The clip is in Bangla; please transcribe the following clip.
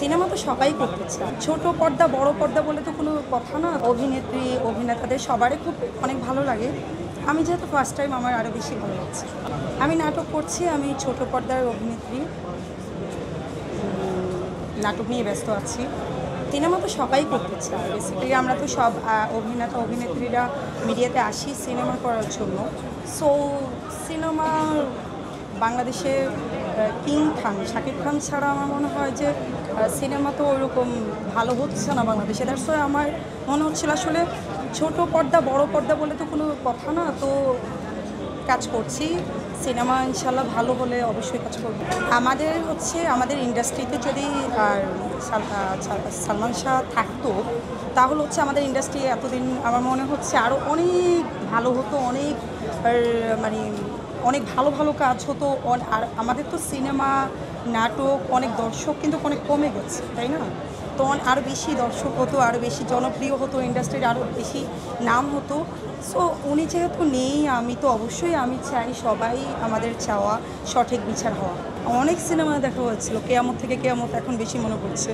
সিনেমা তো সবাই করতে চায়। ছোট পর্দা বড় পর্দা বলে তো কোনো কথা না। অভিনেত্রী অভিনেতাদের সবারই খুব অনেক ভালো লাগে। আমি যেহেতু ফার্স্ট টাইম আমার আরও বেশি ভালো লাগছে। আমি নাটক করছি, আমি ছোট পর্দার অভিনেত্রী। নাটক নিয়ে ব্যস্ত আছি। সিনেমা তো সবাই করতে চায়। বেসিক্যালি আমরা তো সব অভিনেতা অভিনেত্রীরা মিডিয়াতে আসি সিনেমা করার জন্য। সো সিনেমা বাংলাদেশে কিং খান শাকিব খান ছাড়া আমার মনে হয় যে সিনেমা তো ওরকম ভালো হচ্ছে না বাংলাদেশে। দ্যাটস ওয়াই আমার মনে হচ্ছিল আসলে ছোট পর্দা বড় পর্দা বলে তো কোনো কথা না। তো কাজ করছি, সিনেমা ইনশাল্লাহ ভালো হলে অবশ্যই কাজ করব। আমাদের ইন্ডাস্ট্রিতে যদি সালমান শাহ থাকতো তাহলে আমাদের ইন্ডাস্ট্রি এতদিন আমার মনে হচ্ছে আরও অনেক ভালো হতো, মানে অনেক ভালো ভালো কাজ হতো। আর আমাদের তো সিনেমা নাটক অনেক দর্শক কিন্তু অনেক কমে গেছে, তাই না? তো আরও বেশি দর্শক হতো, আরও বেশি জনপ্রিয় হতো, ইন্ডাস্ট্রির আরও বেশি নাম হতো। সো উনি যেহেতু নেই, আমি চাই সবাই আমাদের চাওয়া সঠিক বিচার হওয়া। অনেক সিনেমা দেখা হয়েছিল, কেয়ামত থেকে কেয়ামত এখন বেশি মনে পড়ছে।